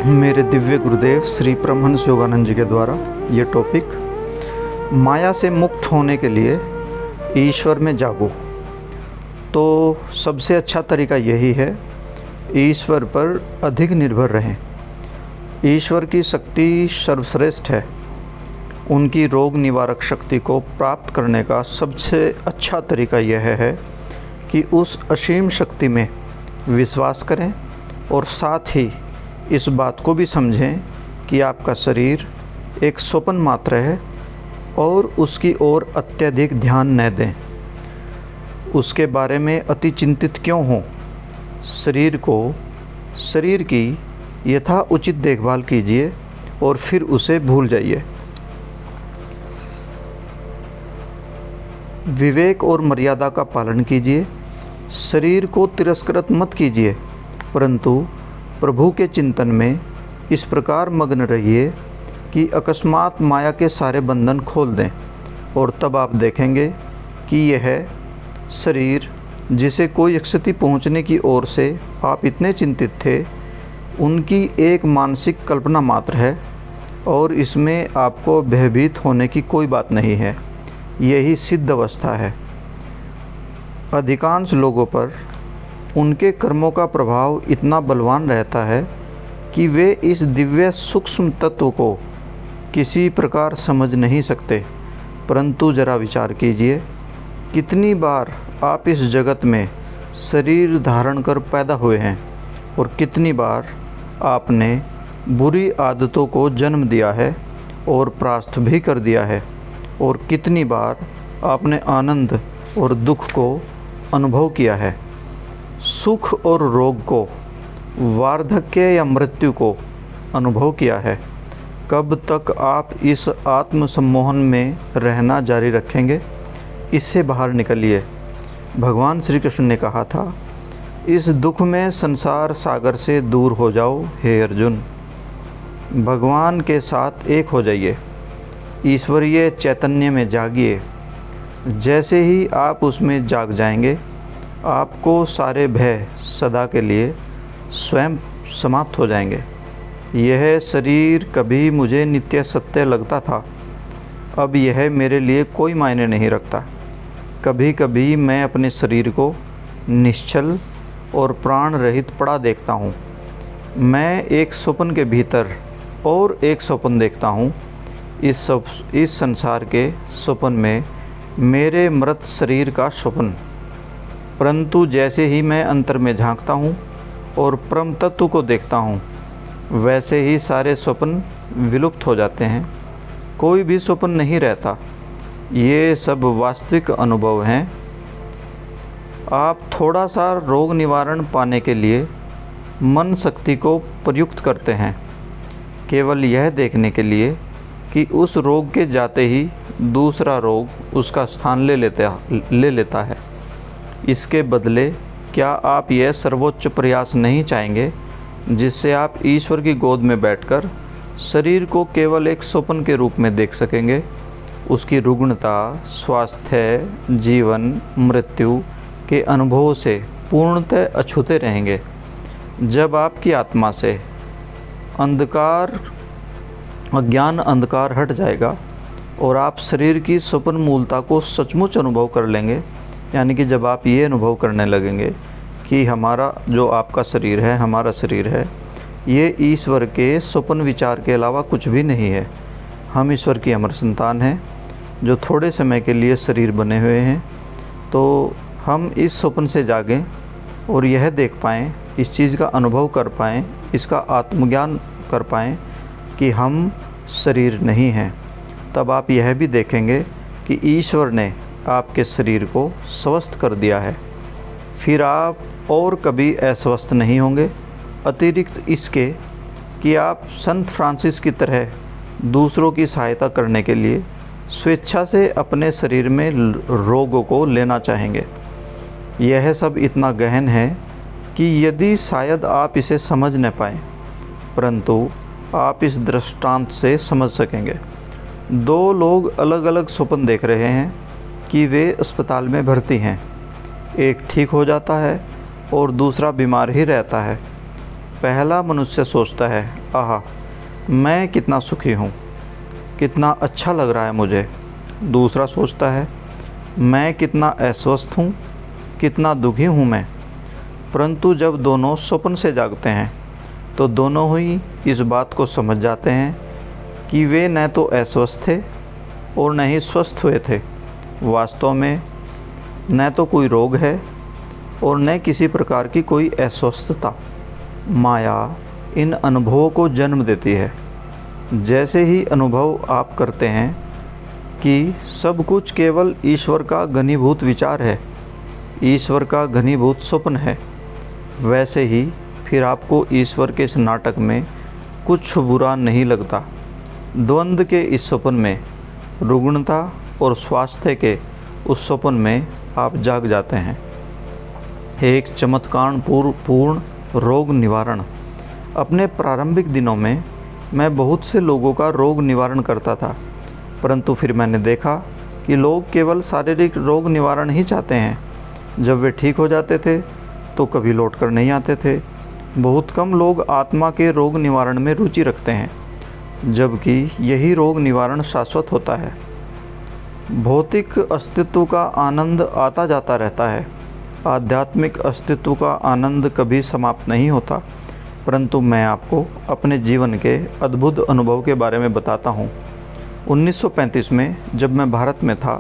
मेरे दिव्य गुरुदेव श्री परमहंस योगानंद जी के द्वारा ये टॉपिक माया से मुक्त होने के लिए ईश्वर में जागो। तो सबसे अच्छा तरीका यही है, ईश्वर पर अधिक निर्भर रहें। ईश्वर की शक्ति सर्वश्रेष्ठ है। उनकी रोग निवारक शक्ति को प्राप्त करने का सबसे अच्छा तरीका यह है कि उस असीम शक्ति में विश्वास करें और साथ ही इस बात को भी समझें कि आपका शरीर एक स्वप्न मात्र है और उसकी ओर अत्यधिक ध्यान न दें। उसके बारे में अति चिंतित क्यों हों। शरीर की यथा उचित देखभाल कीजिए और फिर उसे भूल जाइए। विवेक और मर्यादा का पालन कीजिए। शरीर को तिरस्कृत मत कीजिए, परंतु प्रभु के चिंतन में इस प्रकार मग्न रहिए कि अकस्मात माया के सारे बंधन खोल दें, और तब आप देखेंगे कि यह शरीर जिसे कोई क्षति पहुंचने की ओर से आप इतने चिंतित थे, उनकी एक मानसिक कल्पना मात्र है और इसमें आपको भयभीत होने की कोई बात नहीं है। यही सिद्ध अवस्था है। अधिकांश लोगों पर उनके कर्मों का प्रभाव इतना बलवान रहता है कि वे इस दिव्य सूक्ष्म तत्व को किसी प्रकार समझ नहीं सकते। परंतु जरा विचार कीजिए, कितनी बार आप इस जगत में शरीर धारण कर पैदा हुए हैं और कितनी बार आपने बुरी आदतों को जन्म दिया है और परास्त भी कर दिया है, और कितनी बार आपने आनंद और दुख को अनुभव किया है, सुख और रोग को, वार्धक्य या मृत्यु को अनुभव किया है। कब तक आप इस आत्म सम्मोहन में रहना जारी रखेंगे? इससे बाहर निकलिए। भगवान श्री कृष्ण ने कहा था, इस दुख में संसार सागर से दूर हो जाओ हे अर्जुन। भगवान के साथ एक हो जाइए, ईश्वरीय चैतन्य में जागिए। जैसे ही आप उसमें जाग जाएंगे, आपको सारे भय सदा के लिए स्वयं समाप्त हो जाएंगे। यह शरीर कभी मुझे नित्य सत्य लगता था, अब यह मेरे लिए कोई मायने नहीं रखता। कभी कभी मैं अपने शरीर को निश्चल और प्राण रहित पड़ा देखता हूँ। मैं एक स्वप्न के भीतर और एक स्वप्न देखता हूँ। इस संसार के स्वप्न में मेरे मृत शरीर का स्वप्न, परंतु जैसे ही मैं अंतर में झांकता हूँ और परम तत्व को देखता हूँ, वैसे ही सारे स्वप्न विलुप्त हो जाते हैं। कोई भी स्वप्न नहीं रहता। ये सब वास्तविक अनुभव हैं। आप थोड़ा सा रोग निवारण पाने के लिए मन शक्ति को प्रयुक्त करते हैं, केवल यह देखने के लिए कि उस रोग के जाते ही दूसरा रोग उसका स्थान ले लेता है। इसके बदले क्या आप यह सर्वोच्च प्रयास नहीं चाहेंगे जिससे आप ईश्वर की गोद में बैठकर शरीर को केवल एक स्वप्न के रूप में देख सकेंगे? उसकी रुग्णता, स्वास्थ्य, जीवन, मृत्यु के अनुभवों से पूर्णतः अछूते रहेंगे। जब आपकी आत्मा से अज्ञान अंधकार हट जाएगा और आप शरीर की स्वप्न मूलता को सचमुच अनुभव कर लेंगे, यानी कि जब आप ये अनुभव करने लगेंगे कि हमारा जो आपका शरीर है, हमारा शरीर है, ये ईश्वर के स्वप्न विचार के अलावा कुछ भी नहीं है। हम ईश्वर की अमर संतान हैं जो थोड़े समय के लिए शरीर बने हुए हैं। तो हम इस स्वप्न से जागें और यह देख पाएँ, इस चीज़ का अनुभव कर पाएँ, इसका आत्मज्ञान कर पाएँ कि हम शरीर नहीं हैं। तब आप यह भी देखेंगे कि ईश्वर ने आपके शरीर को स्वस्थ कर दिया है। फिर आप और कभी अस्वस्थ नहीं होंगे, अतिरिक्त इसके कि आप संत फ्रांसिस की तरह दूसरों की सहायता करने के लिए स्वेच्छा से अपने शरीर में रोगों को लेना चाहेंगे। यह सब इतना गहन है कि यदि शायद आप इसे समझ न पाएँ, परंतु आप इस दृष्टांत से समझ सकेंगे। दो लोग अलग अलग स्वप्न देख रहे हैं कि वे अस्पताल में भर्ती हैं। एक ठीक हो जाता है और दूसरा बीमार ही रहता है। पहला मनुष्य सोचता है, आहा, मैं कितना सुखी हूँ, कितना अच्छा लग रहा है मुझे। दूसरा सोचता है, मैं कितना अस्वस्थ हूँ, कितना दुखी हूँ मैं। परंतु जब दोनों स्वप्न से जागते हैं तो दोनों ही इस बात को समझ जाते हैं कि वे न तो अस्वस्थ थे और न ही स्वस्थ हुए थे। वास्तव में न तो कोई रोग है और न किसी प्रकार की कोई अस्वस्थता। माया इन अनुभवों को जन्म देती है। जैसे ही अनुभव आप करते हैं कि सब कुछ केवल ईश्वर का घनीभूत विचार है, ईश्वर का घनीभूत स्वप्न है, वैसे ही फिर आपको ईश्वर के इस नाटक में कुछ बुरा नहीं लगता। द्वंद्व के इस स्वप्न में, रुग्णता और स्वास्थ्य के उस स्वप्न में आप जाग जाते हैं। एक चमत्कार पूर्ण रोग निवारण। अपने प्रारंभिक दिनों में मैं बहुत से लोगों का रोग निवारण करता था, परंतु फिर मैंने देखा कि लोग केवल शारीरिक रोग निवारण ही चाहते हैं। जब वे ठीक हो जाते थे तो कभी लौट कर नहीं आते थे। बहुत कम लोग आत्मा के रोग निवारण में रुचि रखते हैं, जबकि यही रोग निवारण शाश्वत होता है। भौतिक अस्तित्व का आनंद आता जाता रहता है, आध्यात्मिक अस्तित्व का आनंद कभी समाप्त नहीं होता। परंतु मैं आपको अपने जीवन के अद्भुत अनुभव के बारे में बताता हूँ। 1935 में जब मैं भारत में था,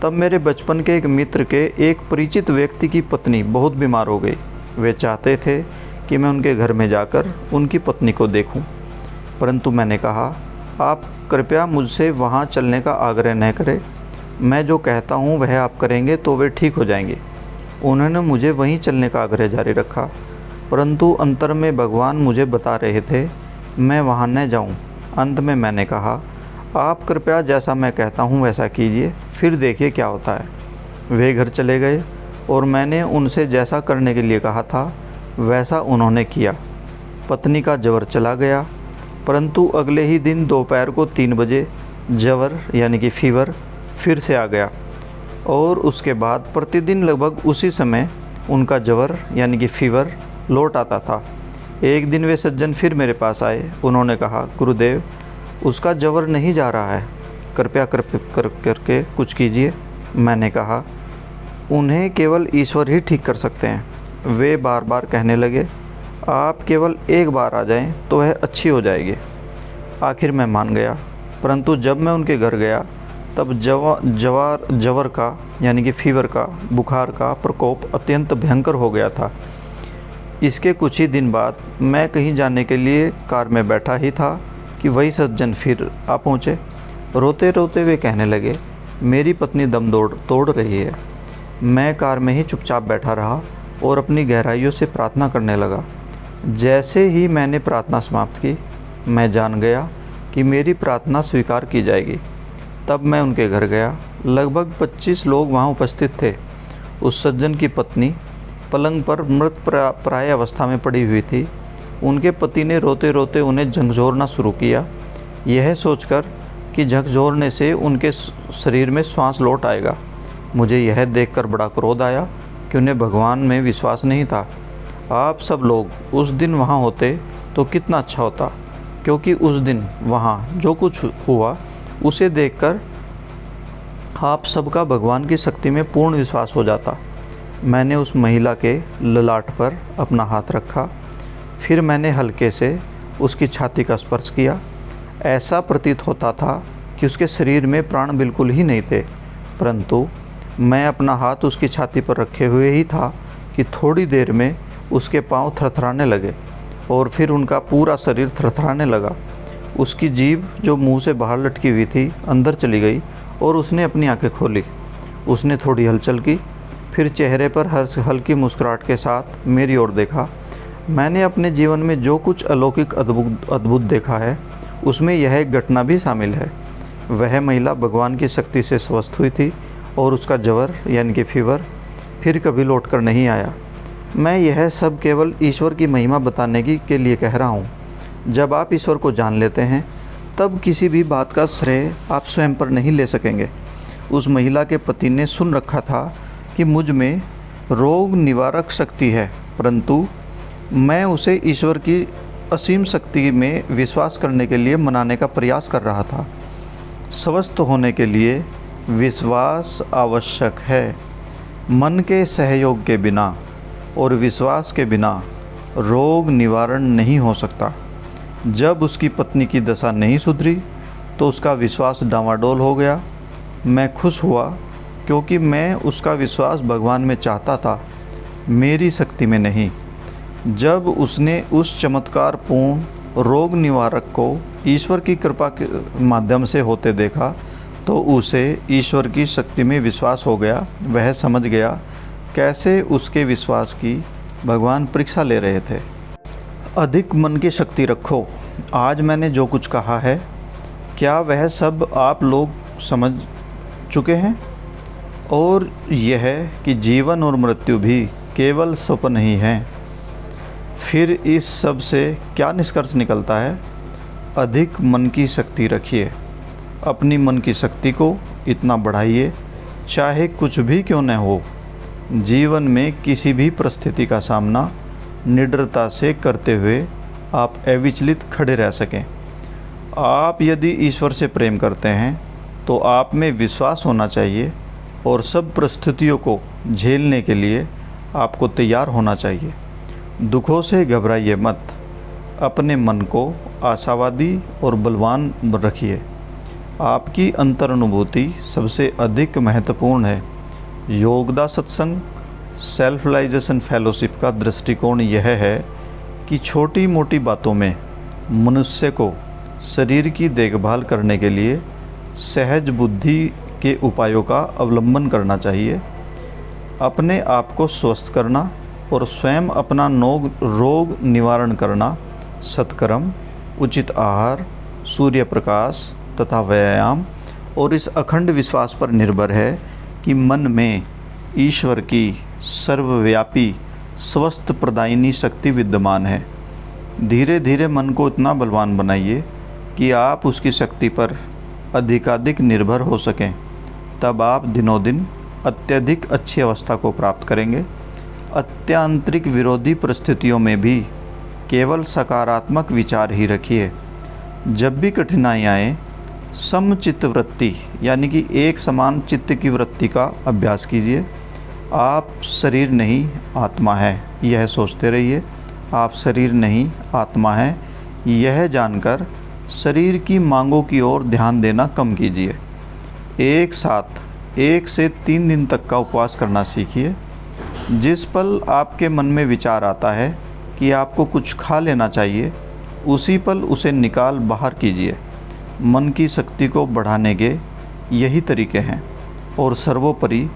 तब मेरे बचपन के एक मित्र के एक परिचित व्यक्ति की पत्नी बहुत बीमार हो गई। वे चाहते थे कि मैं उनके घर में जाकर उनकी पत्नी को देखूं, परंतु मैंने कहा, आप कृपया मुझसे वहां चलने का आग्रह न करें। मैं जो कहता हूं वह आप करेंगे तो वे ठीक हो जाएंगे। उन्होंने मुझे वहीं चलने का आग्रह जारी रखा, परंतु अंतर में भगवान मुझे बता रहे थे मैं वहां न जाऊं। अंत में मैंने कहा, आप कृपया जैसा मैं कहता हूं वैसा कीजिए, फिर देखिए क्या होता है। वे घर चले गए और मैंने उनसे जैसा करने के लिए कहा था वैसा उन्होंने किया। पत्नी का ज्वर चला गया, परंतु अगले ही दिन दोपहर को 3 बजे ज्वर यानी कि फीवर फिर से आ गया और उसके बाद प्रतिदिन लगभग उसी समय उनका ज्वर यानी कि फीवर लौट आता था। एक दिन वे सज्जन फिर मेरे पास आए। उन्होंने कहा, गुरुदेव, उसका ज्वर नहीं जा रहा है, कृपया करके कुछ कीजिए। मैंने कहा, उन्हें केवल ईश्वर ही ठीक कर सकते हैं। वे बार बार कहने लगे, आप केवल एक बार आ जाएं तो वह अच्छी हो जाएगी। आखिर मैं मान गया, परंतु जब मैं उनके घर गया तब ज्वर का यानी कि फीवर का, बुखार का प्रकोप अत्यंत भयंकर हो गया था। इसके कुछ ही दिन बाद मैं कहीं जाने के लिए कार में बैठा ही था कि वही सज्जन फिर आ पहुँचे। रोते रोते वे कहने लगे, मेरी पत्नी दम तोड़ रही है। मैं कार में ही चुपचाप बैठा रहा और अपनी गहराइयों से प्रार्थना करने लगा। जैसे ही मैंने प्रार्थना समाप्त की, मैं जान गया कि मेरी प्रार्थना स्वीकार की जाएगी। तब मैं उनके घर गया। लगभग 25 लोग वहाँ उपस्थित थे। उस सज्जन की पत्नी पलंग पर मृत प्राय अवस्था में पड़ी हुई थी। उनके पति ने रोते रोते उन्हें झकझोरना शुरू किया, यह सोचकर कि झकझोरने से उनके शरीर में श्वास लौट आएगा। मुझे यह देखकर बड़ा क्रोध आया कि उन्हें भगवान में विश्वास नहीं था। आप सब लोग उस दिन वहाँ होते तो कितना अच्छा होता, क्योंकि उस दिन वहाँ जो कुछ हुआ उसे देखकर आप सबका भगवान की शक्ति में पूर्ण विश्वास हो जाता। मैंने उस महिला के ललाट पर अपना हाथ रखा, फिर मैंने हल्के से उसकी छाती का स्पर्श किया। ऐसा प्रतीत होता था कि उसके शरीर में प्राण बिल्कुल ही नहीं थे, परंतु मैं अपना हाथ उसकी छाती पर रखे हुए ही था कि थोड़ी देर में उसके पांव थरथराने लगे और फिर उनका पूरा शरीर थरथराने लगा। उसकी जीभ जो मुंह से बाहर लटकी हुई थी अंदर चली गई और उसने अपनी आंखें खोली। उसने थोड़ी हलचल की, फिर चेहरे पर हल्की मुस्कुराहट के साथ मेरी ओर देखा। मैंने अपने जीवन में जो कुछ अलौकिक अद्भुत देखा है उसमें यह एक घटना भी शामिल है। वह महिला भगवान की शक्ति से स्वस्थ हुई थी और उसका ज्वर यानी कि फीवर फिर कभी लौट कर नहीं आया। मैं यह सब केवल ईश्वर की महिमा बताने के लिए कह रहा हूँ। जब आप ईश्वर को जान लेते हैं तब किसी भी बात का श्रेय आप स्वयं पर नहीं ले सकेंगे। उस महिला के पति ने सुन रखा था कि मुझ में रोग निवारक शक्ति है, परंतु मैं उसे ईश्वर की असीम शक्ति में विश्वास करने के लिए मनाने का प्रयास कर रहा था। स्वस्थ होने के लिए विश्वास आवश्यक है। मन के सहयोग के बिना और विश्वास के बिना रोग निवारण नहीं हो सकता। जब उसकी पत्नी की दशा नहीं सुधरी तो उसका विश्वास डामाडोल हो गया। मैं खुश हुआ क्योंकि मैं उसका विश्वास भगवान में चाहता था, मेरी शक्ति में नहीं। जब उसने उस चमत्कारपूर्ण रोग निवारक को ईश्वर की कृपा के माध्यम से होते देखा तो उसे ईश्वर की शक्ति में विश्वास हो गया। वह समझ गया कैसे उसके विश्वास की भगवान परीक्षा ले रहे थे। अधिक मन की शक्ति रखो। आज मैंने जो कुछ कहा है, क्या वह सब आप लोग समझ चुके हैं? और यह कि जीवन और मृत्यु भी केवल स्वप्न ही हैं। फिर इस सब से क्या निष्कर्ष निकलता है? अधिक मन की शक्ति रखिए। अपनी मन की शक्ति को इतना बढ़ाइए, चाहे कुछ भी क्यों न हो, जीवन में किसी भी परिस्थिति का सामना निडरता से करते हुए आप अविचलित खड़े रह सकें। आप यदि ईश्वर से प्रेम करते हैं तो आप में विश्वास होना चाहिए और सब परिस्थितियों को झेलने के लिए आपको तैयार होना चाहिए। दुखों से घबराइए मत। अपने मन को आशावादी और बलवान रखिए। आपकी अंतर्नुभूति सबसे अधिक महत्वपूर्ण है। योगदा सत्संग सेल्फ रियलाइजेशन फेलोशिप का दृष्टिकोण यह है कि छोटी मोटी बातों में मनुष्य को शरीर की देखभाल करने के लिए सहज बुद्धि के उपायों का अवलंबन करना चाहिए। अपने आप को स्वस्थ करना और स्वयं अपना रोग निवारण करना सत्कर्म, उचित आहार, सूर्य प्रकाश तथा व्यायाम और इस अखंड विश्वास पर निर्भर है कि मन में ईश्वर की सर्वव्यापी स्वस्थ प्रदायिनी शक्ति विद्यमान है। धीरे धीरे मन को इतना बलवान बनाइए कि आप उसकी शक्ति पर अधिकाधिक निर्भर हो सकें। तब आप दिनों दिन अत्यधिक अच्छी अवस्था को प्राप्त करेंगे। अत्यांतरिक विरोधी परिस्थितियों में भी केवल सकारात्मक विचार ही रखिए। जब भी कठिनाई आए, समचित्त वृत्ति यानी कि एक समान चित्त की वृत्ति का अभ्यास कीजिए। आप शरीर नहीं आत्मा है, यह सोचते रहिए। आप शरीर नहीं आत्मा है, यह जानकर शरीर की मांगों की ओर ध्यान देना कम कीजिए। एक साथ 1 से 3 दिन तक का उपवास करना सीखिए। जिस पल आपके मन में विचार आता है कि आपको कुछ खा लेना चाहिए, उसी पल उसे निकाल बाहर कीजिए। मन की शक्ति को बढ़ाने के यही तरीके हैं। और सर्वोपरि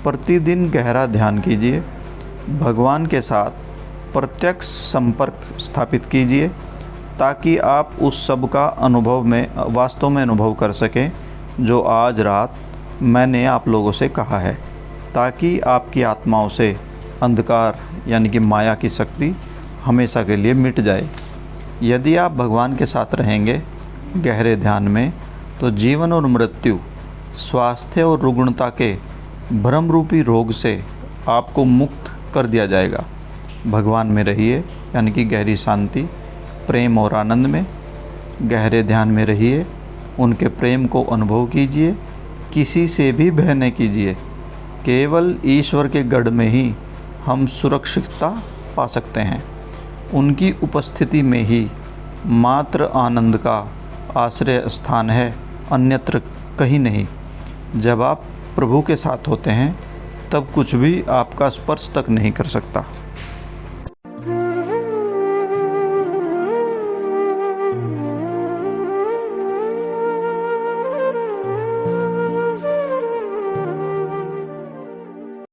प्रतिदिन गहरा ध्यान कीजिए। भगवान के साथ प्रत्यक्ष संपर्क स्थापित कीजिए ताकि आप उस सब का वास्तव में अनुभव कर सकें जो आज रात मैंने आप लोगों से कहा है, ताकि आपकी आत्माओं से अंधकार यानी कि माया की शक्ति हमेशा के लिए मिट जाए। यदि आप भगवान के साथ रहेंगे गहरे ध्यान में, तो जीवन और मृत्यु, स्वास्थ्य और रुग्णता के भ्रम रूपी रोग से आपको मुक्त कर दिया जाएगा। भगवान में रहिए यानी कि गहरी शांति, प्रेम और आनंद में। गहरे ध्यान में रहिए, उनके प्रेम को अनुभव कीजिए। किसी से भी भय न कीजिए। केवल ईश्वर के गढ़ में ही हम सुरक्षितता पा सकते हैं। उनकी उपस्थिति में ही मात्र आनंद का आश्रय स्थान है, अन्यत्र कहीं नहीं। जब आप प्रभु के साथ होते हैं तब कुछ भी आपका स्पर्श तक नहीं कर सकता।